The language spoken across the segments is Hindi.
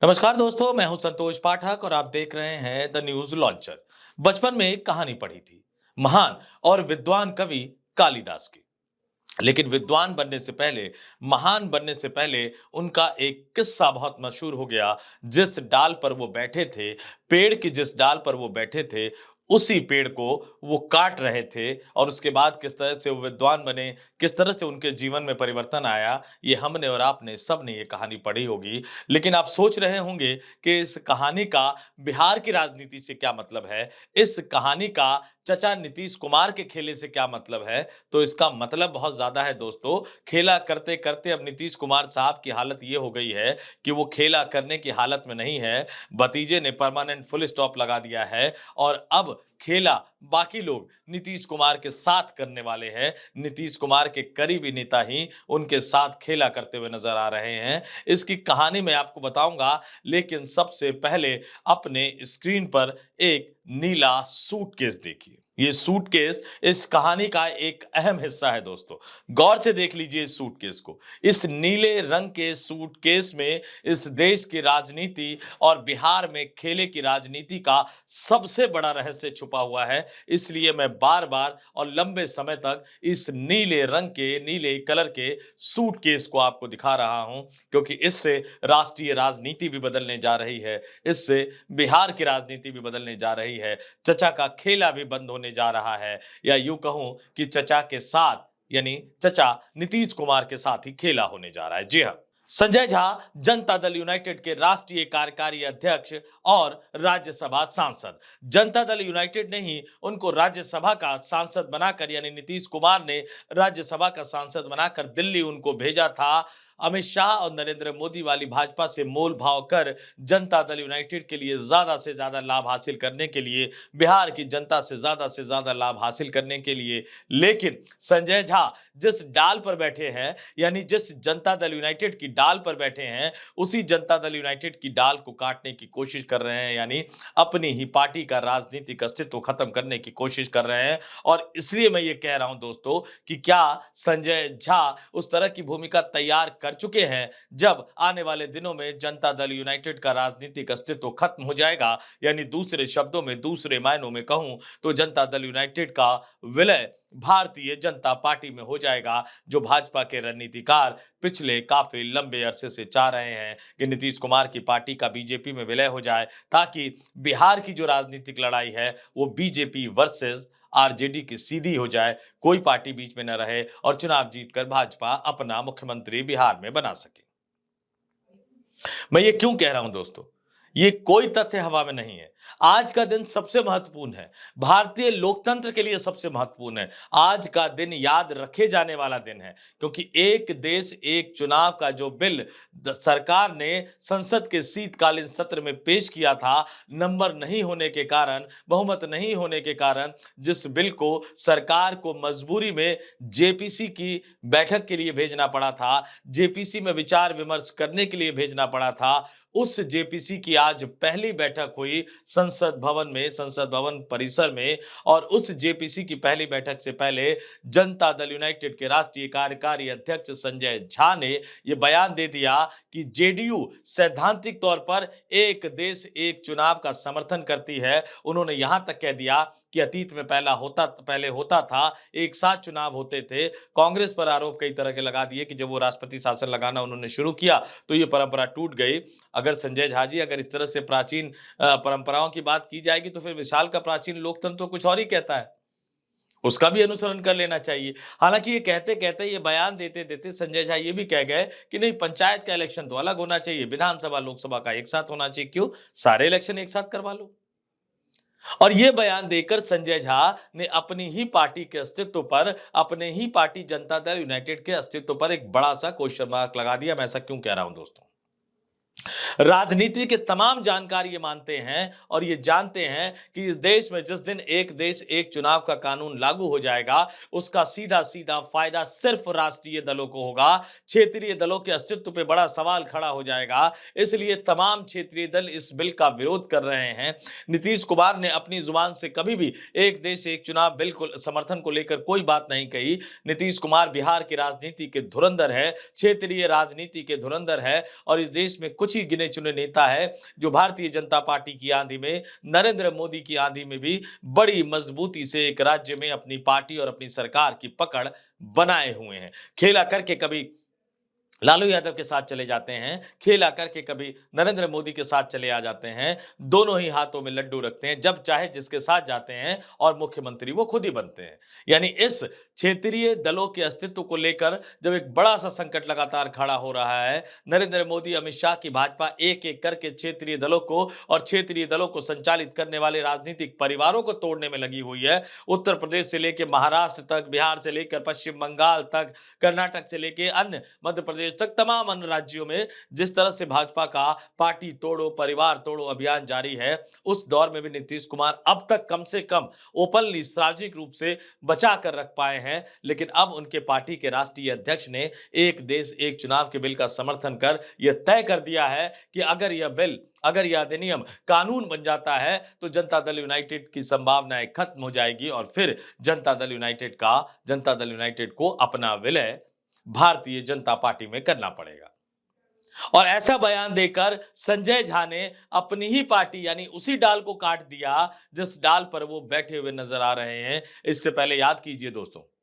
नमस्कार दोस्तों, मैं हूं संतोष पाठक और आप देख रहे हैं द न्यूज लॉन्चर। बचपन में एक कहानी पढ़ी थी, महान और विद्वान कवि कालिदास की। लेकिन विद्वान बनने से पहले, महान बनने से पहले उनका एक किस्सा बहुत मशहूर हो गया। जिस डाल पर वो बैठे थे, पेड़ की जिस डाल पर वो बैठे थे, उसी पेड़ को वो काट रहे थे। और उसके बाद किस तरह से वो विद्वान बने, किस तरह से उनके जीवन में परिवर्तन आया, ये हमने और आपने सबने ये कहानी पढ़ी होगी। लेकिन आप सोच रहे होंगे कि इस कहानी का बिहार की राजनीति से क्या मतलब है, इस कहानी का चचा नीतीश कुमार के खेले से क्या मतलब है। तो इसका मतलब बहुत ज्यादा है दोस्तों। खेला करते करते अब नीतीश कुमार साहब की हालत ये हो गई है कि वो खेला करने की हालत में नहीं है। भतीजे ने परमानेंट फुल स्टॉप लगा दिया है और अब खेला बाकी लोग नीतीश कुमार के साथ करने वाले हैं। नीतीश कुमार के करीबी नेता ही उनके साथ खेला करते हुए नजर आ रहे हैं। इसकी कहानी मैं आपको बताऊंगा, लेकिन सबसे पहले अपने स्क्रीन पर एक नीला सूटकेस देखिए। ये सूटकेस इस कहानी का एक अहम हिस्सा है दोस्तों। गौर से देख लीजिए इस सूटकेस को। इस नीले रंग के सूटकेस में इस देश की राजनीति और बिहार में खेले की राजनीति का सबसे बड़ा रहस्य छुपा हुआ है। इसलिए मैं बार-बार और लंबे समय तक इस नीले रंग के, नीले कलर के सूटकेस को आपको दिखा रहा हूं, क्योंकि इससे राष्ट्रीय राजनीति भी बदलने जा रही है। इससे बिहार की राजनीति भी बदलने जा रही है। चचा का खेला भी बंद होने जा रहा है, या यूं कहूं कि चचा के साथ, यानी चचा नीतीश कुमार के साथ ही खेला होने जा रहा है। जी हां, संजय झा जनता दल यूनाइटेड के राष्ट्रीय कार्यकारी अध्यक्ष और राज्यसभा सांसद। जनता दल यूनाइटेड ने ही उनको राज्यसभा का सांसद बनाकर, यानी नीतीश कुमार ने राज्यसभा का सांसद बनाकर दिल्ली उनको भेजा था। अमित शाह और नरेंद्र मोदी वाली भाजपा से मोल भाव कर जनता दल यूनाइटेड के लिए ज्यादा से ज्यादा लाभ हासिल करने के लिए, बिहार की जनता से ज्यादा लाभ हासिल करने के लिए। लेकिन संजय झा जिस डाल पर बैठे हैं, यानी जिस जनता दल यूनाइटेड की डाल पर बैठे हैं, उसी जनता दल यूनाइटेड की डाल को काटने की कोशिश कर रहे हैं, यानी अपनी ही पार्टी का राजनीतिक अस्तित्व खत्म करने की कोशिश कर रहे हैं। और इसलिए मैं ये कह रहा हूं दोस्तों कि क्या संजय झा उस तरह की भूमिका तैयार कर चुके हैं जब आने वाले दिनों में जनता दल यूनाइटेड का राजनीतिक अस्तित्व खत्म हो जाएगा, यानी दूसरे शब्दों में, दूसरे मायनों में कहूं तो जनता दल यूनाइटेड का विलय भारतीय जनता पार्टी में हो जाएगा, जो भाजपा के रणनीतिकार पिछले काफी लंबे अरसे से चाह रहे हैं कि नीतीश कुमार की पार्टी का बीजेपी में विलय हो जाए, ताकि बिहार की जो राजनीतिक लड़ाई है वो बीजेपी वर्सेस आरजेडी की सीधी हो जाए, कोई पार्टी बीच में न रहे और चुनाव जीतकर भाजपा अपना मुख्यमंत्री बिहार में बना सके। मैं ये क्यों कह रहा हूं दोस्तों? ये कोई तथ्य हवा में नहीं है। आज का दिन सबसे महत्वपूर्ण है। भारतीय लोकतंत्र के लिए सबसे महत्वपूर्ण है। आज का दिन याद रखे जाने वाला दिन है, क्योंकि एक देश एक चुनाव का जो बिल सरकार ने संसद के शीतकालीन सत्र में पेश किया था, नंबर नहीं होने के कारण, बहुमत नहीं होने के कारण, जिस बिल को सरकार को मजबूरी में जेपीसी की बैठक के लिए भेजना पड़ा था, जेपीसी में विचार विमर्श करने के लिए भेजना पड़ा था, उस जेपीसी की आज पहली बैठक हुई संसद भवन में, संसद भवन परिसर में। और उस जेपीसी की पहली बैठक से पहले जनता दल यूनाइटेड के राष्ट्रीय कार्यकारी अध्यक्ष संजय झा ने यह बयान दे दिया कि जेडीयू सैद्धांतिक तौर पर एक देश एक चुनाव का समर्थन करती है। उन्होंने यहां तक कह दिया कि अतीत में पहले होता था, एक साथ चुनाव होते थे। कांग्रेस पर आरोप कई तरह के लगा दिए कि जब वो राष्ट्रपति शासन लगाना उन्होंने शुरू किया तो ये परंपरा टूट गई। अगर संजय झा जी, अगर इस तरह से प्राचीन परंपराओं की बात की जाएगी तो फिर विशाल का प्राचीन लोकतंत्र तो कुछ और ही कहता है, उसका भी अनुसरण कर लेना चाहिए। हालांकि ये कहते कहते, ये बयान देते देते संजय झा ये भी कह गए कि नहीं, पंचायत का इलेक्शन तो अलग होना चाहिए, विधानसभा लोकसभा का एक साथ होना चाहिए। क्यों? सारे इलेक्शन एक साथ करवा लो। और यह बयान देकर संजय झा ने अपनी ही पार्टी के अस्तित्व पर, अपने ही पार्टी जनता दल यूनाइटेड के अस्तित्व पर एक बड़ा सा क्वेश्चन मार्क लगा दिया। मैं ऐसा क्यों कह रहा हूं दोस्तों? राजनीति के तमाम जानकार ये मानते हैं और ये जानते हैं कि इस देश में जिस दिन एक देश एक चुनाव का कानून लागू हो जाएगा, उसका सीधा सीधा फायदा सिर्फ राष्ट्रीय दलों को होगा। क्षेत्रीय दलों के अस्तित्व पे बड़ा सवाल खड़ा हो जाएगा। इसलिए तमाम क्षेत्रीय दल इस बिल का विरोध कर रहे हैं। नीतीश कुमार ने अपनी जुबान से कभी भी एक देश एक चुनाव बिल को समर्थन को लेकर कोई बात नहीं कही। नीतीश कुमार बिहार की राजनीति के धुरंधर है, क्षेत्रीय राजनीति के धुरंधर है, और इस देश में कुछ कुछ ही गिने चुने नेता है जो भारतीय जनता पार्टी की आंधी में, नरेंद्र मोदी की आंधी में भी बड़ी मजबूती से एक राज्य में अपनी पार्टी और अपनी सरकार की पकड़ बनाए हुए हैं। खेला करके कभी लालू यादव के साथ चले जाते हैं, खेल आकर के कभी नरेंद्र मोदी के साथ चले आ जाते हैं, दोनों ही हाथों में लड्डू रखते हैं, जब चाहे जिसके साथ जाते हैं और मुख्यमंत्री वो खुद ही बनते हैं। यानी इस क्षेत्रीय दलों के अस्तित्व को लेकर जब एक बड़ा-सा संकट लगातार खड़ा हो रहा है, नरेंद्र मोदी, अमित शाह की भाजपा एक-एक करके क्षेत्रीय दलों को और क्षेत्रीय दलों को संचालित करने वाले राजनीतिक परिवारों को तोड़ने में लगी हुई है। उत्तर प्रदेश से लेके महाराष्ट्र तक, बिहार से लेकर पश्चिम बंगाल तक, कर्नाटक से लेके अन्य मध्य प्रदेश तक तमाम अन्य राज्यों में जिस तरह से भाजपा का पार्टी तोड़ो परिवार तोड़ो अभियान जारी है, उस दौर में भी नीतीश कुमार अब तक कम से कम ओपनली सार्वजनिक रूप से बचा कर रख पाए हैं। लेकिन अब उनके पार्टी के राष्ट्रीय अध्यक्ष ने एक देश एक चुनाव के बिल का समर्थन कर यह तय कर दिया है कि अगर यह अधिनियम कानून बन जाता है तो जनता दल यूनाइटेड की संभावनाएं खत्म हो जाएगी और फिर जनता दल यूनाइटेड को अपना विलय भारतीय जनता पार्टी में करना पड़ेगा। और ऐसा बयान देकर संजय झा ने अपनी ही पार्टी यानी उसी डाल को काट दिया जिस डाल पर वो बैठे हुए नजर आ रहे हैं। इससे पहले याद कीजिए दोस्तों,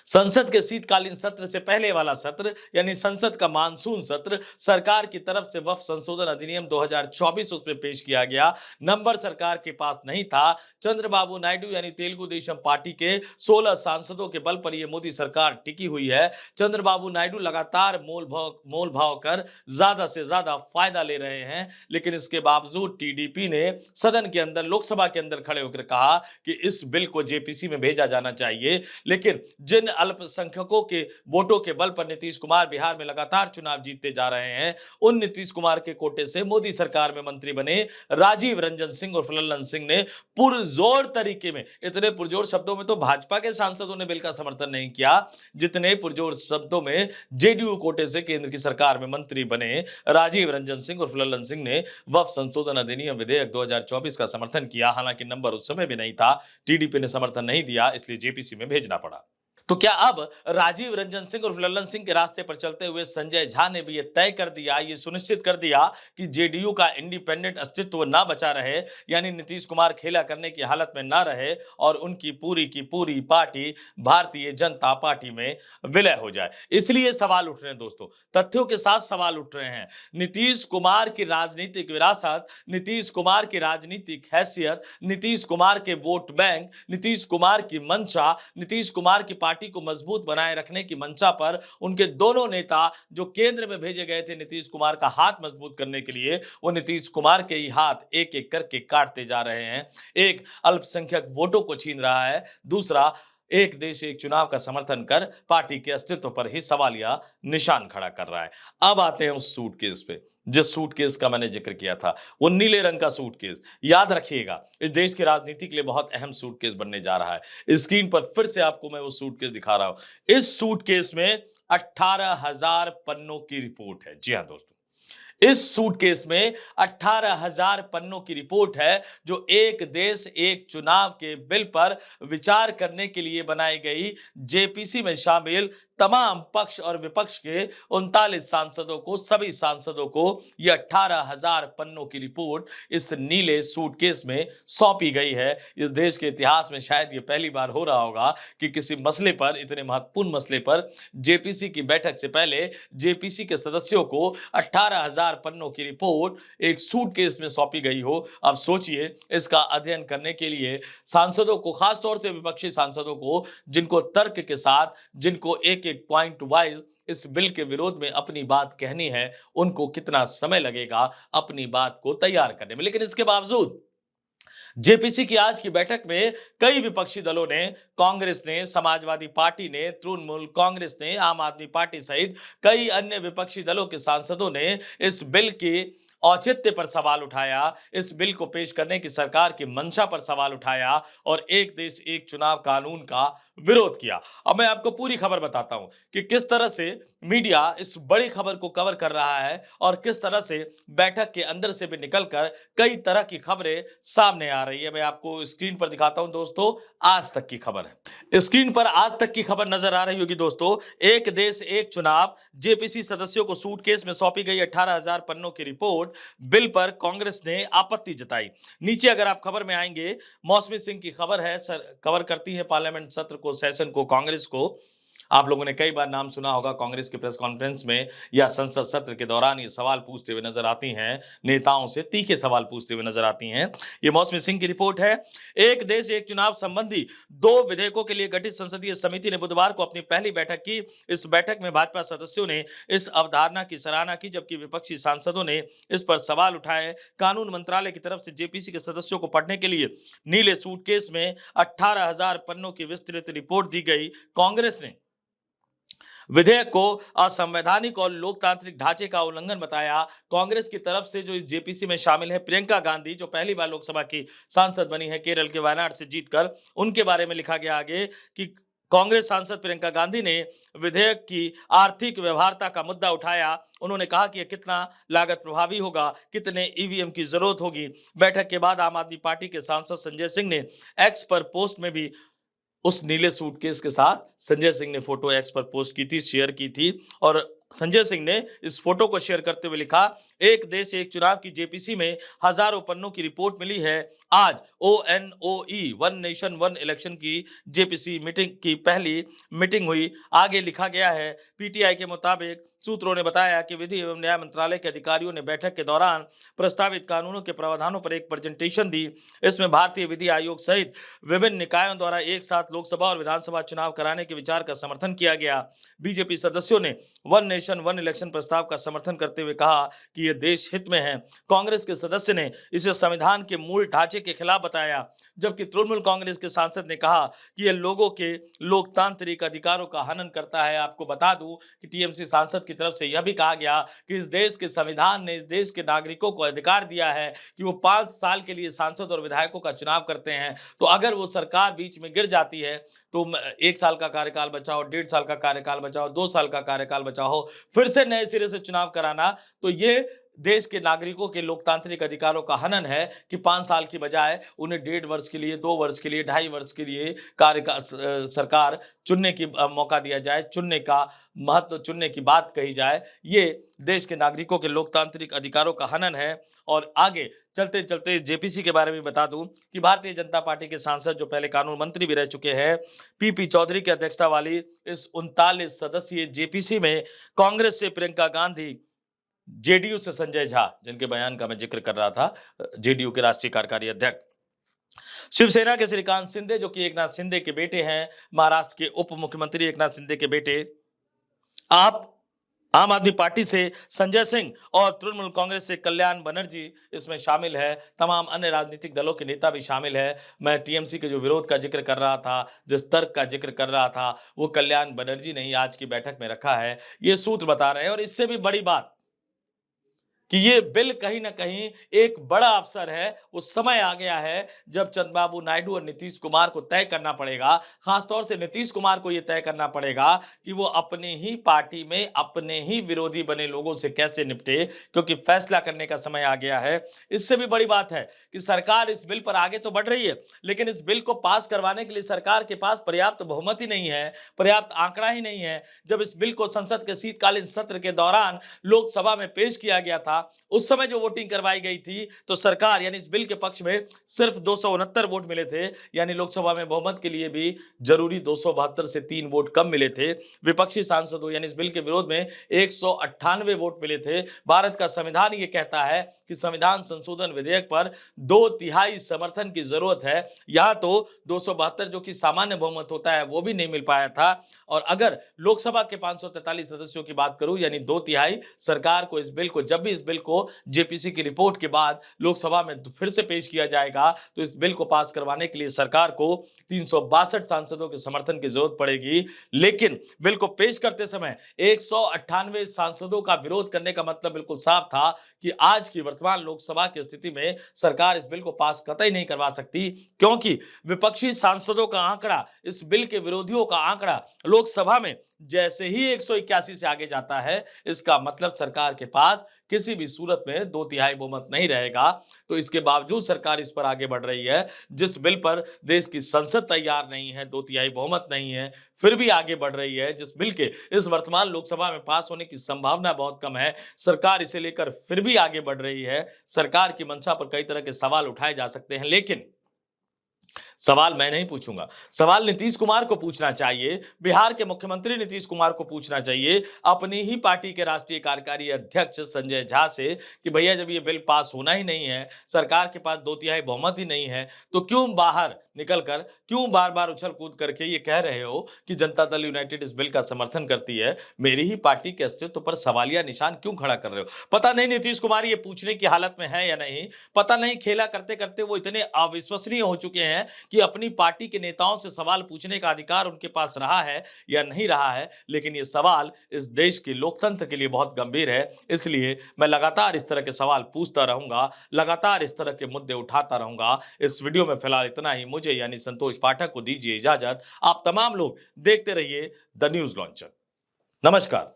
संसद के शीतकालीन सत्र से पहले वाला सत्र यानी संसद का मानसून सत्र, सरकार की तरफ से वक्फ संशोधन अधिनियम 2024 उसमें पेश किया गया। नंबर सरकार के पास नहीं था। चंद्रबाबू नायडू यानी तेलुगु देशम पार्टी के 16 सांसदों के बल पर यह मोदी सरकार टिकी हुई है। चंद्रबाबू नायडू लगातार मोल भाव कर ज्यादा से ज्यादा फायदा ले रहे हैं, लेकिन इसके बावजूद टीडीपी ने सदन के अंदर, लोकसभा के अंदर खड़े होकर कहा कि इस बिल को जेपीसी में भेजा जाना चाहिए। लेकिन जिन अल्पसंख्यकों के वोटों के बल पर नीतीश कुमार बिहार में लगातार चुनाव जीतते जा रहे हैं, उन नीतीश कुमार के कोटे से मोदी सरकार में मंत्री बने राजीव रंजन सिंह और लल्लन सिंह ने पुरजोर तरीके में, इतने पुरजोर शब्दों में तो भाजपा के सांसदों ने बिल का समर्थन नहीं किया जितने पुरजोर शब्दों में जेडीयू कोटे से केंद्र की सरकार में मंत्री बने राजीव रंजन सिंह और लल्लन सिंह ने वक्फ संशोधन अधिनियम विधेयक 2024 का समर्थन किया। हालांकि नंबर उस समय भी नहीं था, टीडीपी ने समर्थन नहीं दिया, इसलिए जेपीसी में भेजना पड़ा। तो क्या अब राजीव रंजन सिंह और लल्लन सिंह के रास्ते पर चलते हुए संजय झा ने भी यह तय कर दिया, यह सुनिश्चित कर दिया कि जेडीयू का इंडिपेंडेंट अस्तित्व ना बचा रहे, यानी नीतीश कुमार खेला करने की हालत में ना रहे और उनकी पूरी की पूरी पार्टी भारतीय जनता पार्टी में विलय हो जाए? इसलिए सवाल उठ रहे हैं दोस्तों, तथ्यों के साथ सवाल उठ रहे हैं। नीतीश कुमार की राजनीतिक विरासत, नीतीश कुमार की राजनीतिक हैसियत, नीतीश कुमार के वोट बैंक, नीतीश कुमार की मंशा, नीतीश कुमार की पार्टी को मजबूत बनाए रखने की मंशा पर उनके दोनों नेता जो केंद्र में भेजे गए थे नीतीश कुमार का हाथ मजबूत करने के लिए, वो नीतीश कुमार के ही हाथ एक एक करके काटते जा रहे हैं। एक अल्पसंख्यक वोटों को छीन रहा है, दूसरा एक देश एक चुनाव का समर्थन कर पार्टी के अस्तित्व पर ही सवालिया निशान खड़ा कर रहा है। अब आते हैं उस सूटकेस पे, जिस सूटकेस का मैंने जिक्र किया था, वो नीले रंग का सूटकेस। याद रखिएगा, इस देश की राजनीति के लिए बहुत अहम सूटकेस बनने जा रहा है। स्क्रीन पर फिर से आपको मैं वो सूटकेस दिखा रहा हूं। इस सूटकेस में 18,000 पन्नों की रिपोर्ट है। जी हां दोस्तों, इस सूटकेस में 18,000 पन्नों की रिपोर्ट है जो एक देश एक चुनाव के बिल पर विचार करने के लिए बनाई गई जेपीसी में शामिल तमाम पक्ष और विपक्ष के 39 सांसदों को, सभी सांसदों को यह 18,000 पन्नों की रिपोर्ट इस नीले सूटकेस में सौंपी गई है। इस देश के इतिहास में शायद यह पहली बार हो रहा होगा कि किसी मसले पर, इतने महत्वपूर्ण मसले पर जेपीसी की बैठक से पहले जेपीसी के सदस्यों को 18,000 पन्नों की रिपोर्ट एक सूटकेस में सौंपी गई हो। अब सोचिए, इसका अध्ययन करने के लिए सांसदों को, खासतौर से विपक्षी सांसदों को, जिनको तर्क के साथ, जिनको एक एक पॉइंट वाइज इस बिल के विरोध में अपनी बात कहनी है, उनको कितना समय लगेगा अपनी बात को तैयार करने में। लेकिन इसके बावजूद जेपीसी की आज की बैठक में कई विपक्षी दलों ने, कांग्रेस ने, समाजवादी पार्टी ने, तृणमूल कांग्रेस ने, आम आदमी पार्टी सहित कई अन्य विपक्षी दलों के सांसदों ने इस बिल की औचित्य पर सवाल उठाया, इस बिल को पेश करने की सरकार की मंशा पर सवाल उठाया और एक देश एक चुनाव कानून का विरोध किया। अब मैं आपको पूरी खबर बताता हूं कि किस तरह से मीडिया इस बड़ी खबर को कवर कर रहा है और किस तरह से बैठक के अंदर से भी निकलकर कई तरह की खबरें सामने आ रही है। मैं आपको स्क्रीन पर दिखाता हूं दोस्तों, आज तक की खबर है। स्क्रीन पर आज तक की खबर नजर आ रही होगी दोस्तों। एक देश एक चुनाव, जेपीसी सदस्यों को सूटकेस में सौंपी गई 18,000 पन्नों की रिपोर्ट, बिल पर कांग्रेस ने आपत्ति जताई। नीचे अगर आप खबर में आएंगे, मौसमी सिंह की खबर है, कवर करती है पार्लियामेंट सत्र को, सेशन को, कांग्रेस को। आप लोगों ने कई बार नाम सुना होगा, कांग्रेस की प्रेस कॉन्फ्रेंस में या संसद सत्र के दौरान ये सवाल पूछते हुए नजर आती हैं, नेताओं से तीखे सवाल पूछते हुए नजर आती हैं। ये मौसमी सिंह की रिपोर्ट है। एक देश एक चुनाव संबंधी 2 विधेयकों के लिए गठित संसदीय समिति ने बुधवार को अपनी पहली बैठक की। इस बैठक में भाजपा सदस्यों ने इस अवधारणा की सराहना की, जबकि विपक्षी सांसदों ने इस पर सवाल उठाए। कानून मंत्रालय की तरफ से जेपीसी के सदस्यों को पढ़ने के लिए नीले सूटकेस में 18,000 पन्नों की विस्तृत रिपोर्ट दी गई। कांग्रेस ने विधेयक को असंवैधानिक और लोकतांत्रिक ढांचे का उल्लंघन बताया। कांग्रेस की तरफ से जो इस जेपीसी में शामिल है, प्रियंका गांधी, जो पहली बार लोकसभा की सांसद बनी है केरल के वायनाड से जीतकर, उनके बारे में लिखा गया आगे कि कांग्रेस सांसद प्रियंका गांधी ने विधेयक की आर्थिक व्यवहार्यता का मुद्दा उठाया। उन्होंने कहा कि यह कितना लागत प्रभावी होगा, कितने ईवीएम की जरूरत होगी। बैठक के बाद आम आदमी पार्टी के सांसद संजय सिंह ने एक्स पर पोस्ट में भी उस नीले सूटकेस के साथ संजय सिंह ने फोटो एक्स पर पोस्ट की थी, शेयर की थी। और संजय सिंह ने इस फोटो को शेयर करते हुए लिखा, एक देश एक चुनाव की जेपीसी में हजारों पन्नों की रिपोर्ट मिली है। आज ओएनओई, वन नेशन वन इलेक्शन की जेपीसी मीटिंग की पहली मीटिंग हुई। आगे लिखा गया है, पीटीआई के मुताबिक सूत्रों ने बताया कि विधि एवं न्याय मंत्रालय के अधिकारियों ने बैठक के दौरान प्रस्तावित कानूनों के प्रावधानों पर एक प्रेजेंटेशन दी। इसमें भारतीय विधि आयोग सहित विभिन्न निकायों द्वारा एक साथ लोकसभा और विधानसभा चुनाव कराने के विचार का समर्थन किया गया। बीजेपी सदस्यों ने वन नेशन वन इलेक्शन प्रस्ताव का समर्थन करते हुए कहा कि यह देश हित में है। कांग्रेस के सदस्य ने इसे संविधान के मूल ढांचे के खिलाफ बताया, जबकि तृणमूल कांग्रेस के सांसद ने कहा कि यह लोगों के लोकतांत्रिक अधिकारों का हनन करता है। आपको बता दूं कि टीएमसी सांसद की तरफ से यह भी कहा गया कि इस देश के संविधान ने इस देश के नागरिकों को अधिकार दिया है कि वो 5 साल के लिए सांसद और विधायकों का चुनाव करते हैं। तो अगर वो सरकार बीच में गिर जाती है तो 1 साल का कार्यकाल बचा हो, 1.5 साल का कार्यकाल बचा हो, 2 साल का कार्यकाल बचा हो, फिर से नए सिरे से चुनाव कराना, तो ये देश के नागरिकों के लोकतांत्रिक अधिकारों का हनन है कि 5 साल की बजाय उन्हें 1.5 वर्ष के लिए, 2 वर्ष के लिए, 2.5 वर्ष के लिए सरकार चुनने की मौका दिया जाए, चुनने का महत्व, चुनने की बात कही जाए। ये देश के नागरिकों के लोकतांत्रिक अधिकारों का हनन है। और आगे चलते चलते जेपीसी के बारे में बता दूं कि भारतीय जनता पार्टी के सांसद, जो पहले कानून मंत्री भी रह चुके हैं, पीपी चौधरी की अध्यक्षता वाली इस 39 सदस्यीय जेपीसी में कांग्रेस से प्रियंका गांधी, जेडीयू से संजय झा, जिनके बयान का मैं जिक्र कर रहा था, जेडीयू के राष्ट्रीय कार्यकारी अध्यक्ष, शिवसेना के श्रीकांत शिंदे, जो कि एकनाथ शिंदे के बेटे हैं, महाराष्ट्र के उप मुख्यमंत्री एकनाथ शिंदे के बेटे, आप आम आदमी पार्टी से संजय सिंह और तृणमूल कांग्रेस से कल्याण बनर्जी इसमें शामिल है। तमाम अन्य राजनीतिक दलों के नेता भी शामिल है। मैं टीएमसी के जो विरोध का जिक्र कर रहा था, जिस तर्क का जिक्र कर रहा था, वो कल्याण बनर्जी ने ही आज की बैठक में रखा है। ये सूत्र बता रहे हैं। और इससे भी बड़ी बात कि ये बिल कहीं ना कहीं एक बड़ा अवसर है। वो समय आ गया है जब चंद्रबाबू नायडू और नीतीश कुमार को तय करना पड़ेगा, खासतौर से नीतीश कुमार को ये तय करना पड़ेगा कि वो अपनी ही पार्टी में अपने ही विरोधी बने लोगों से कैसे निपटे, क्योंकि फैसला करने का समय आ गया है। इससे भी बड़ी बात है कि सरकार इस बिल पर आगे तो बढ़ रही है, लेकिन इस बिल को पास करवाने के लिए सरकार के पास पर्याप्त बहुमत ही नहीं है, पर्याप्त आंकड़ा ही नहीं है। जब इस बिल को संसद के शीतकालीन सत्र के दौरान लोकसभा में पेश किया गया था, उस समय जो वोटिंग करवाई गई थी, तो सरकार यानी इस बिल के पक्ष में सिर्फ 269 वोट मिले थे, यानी लोकसभा में बहुमत के लिए भी जरूरी 272 से 3 वोट कम मिले थे। विपक्षी सांसदों यानी इस बिल के विरोध में 198 वोट मिले थे। भारत का संविधान ये कहता है कि संविधान संशोधन विधेयक पर 2/3 समर्थन की जरूरत है। यहां तो 272 जो कि सामान्य बहुमत होता है, वो भी नहीं मिल पाया था। और अगर लोकसभा के 543 सदस्यों की बात करूं, यानी 2/3, सरकार को इस बिल को, जब भी इस बिल को जेपीसी की रिपोर्ट के बाद लोकसभा में फिर से पेश किया जाएगा तो इस बिल को पास करवाने के लिए सरकार को 362 सांसदों के समर्थन की जरूरत पड़ेगी। लेकिन बिल को पेश करते समय 198 सांसदों का विरोध करने का मतलब बिल्कुल साफ था कि आज की वर्तमान लोकसभा की स्थिति में सरकार इस बिल को पास कतई नहीं करवा सकती, क्योंकि विपक्षी सांसदों का आंकड़ा, इस बिल के विरोधियों का आंकड़ा लोकसभा में जैसे ही 181 से आगे जाता है, इसका मतलब सरकार के पास किसी भी सूरत में 2/3 बहुमत नहीं रहेगा। तो इसके बावजूद सरकार इस पर आगे बढ़ रही है, जिस बिल पर देश की संसद तैयार नहीं है, 2/3 बहुमत नहीं है, फिर भी आगे बढ़ रही है, जिस बिल के इस वर्तमान लोकसभा में पास होने की संभावना बहुत कम है, सरकार इसे लेकर फिर भी आगे बढ़ रही है। सरकार की मंशा पर कई तरह के सवाल उठाए जा सकते हैं, लेकिन सवाल मैं नहीं पूछूंगा, सवाल नीतीश कुमार को पूछना चाहिए, बिहार के मुख्यमंत्री नीतीश कुमार को पूछना चाहिए, अपनी ही पार्टी के राष्ट्रीय कार्यकारी अध्यक्ष संजय झा से कि भैया जब ये बिल पास होना ही नहीं है, सरकार के पास 2/3 बहुमत ही नहीं है, तो क्यों बाहर निकलकर क्यों बार-बार उछल-कूद करके ये कह रहे हो कि जनता दल यूनाइटेड इस बिल का समर्थन करती है? मेरी ही पार्टी के अस्तित्व पर सवालिया निशान क्यों खड़ा कर रहे हो? पता नहीं नीतीश कुमार ये पूछने की हालत में है या नहीं, पता नहीं खेला करते-करते वो इतने अविश्वसनीय हो चुके हैं कि अपनी पार्टी के नेताओं से सवाल पूछने का अधिकार उनके पास रहा है या नहीं रहा है, लेकिन ये सवाल इस देश के लोकतंत्र के लिए बहुत गंभीर है। इसलिए मैं लगातार इस तरह के सवाल पूछता रहूंगा, लगातार इस तरह के मुद्दे उठाता रहूंगा। इस वीडियो में फिलहाल इतना ही। मुझे यानी संतोष पाठक को दीजिए इजाजत। आप तमाम लोग देखते रहिए द न्यूज लॉन्चर। नमस्कार।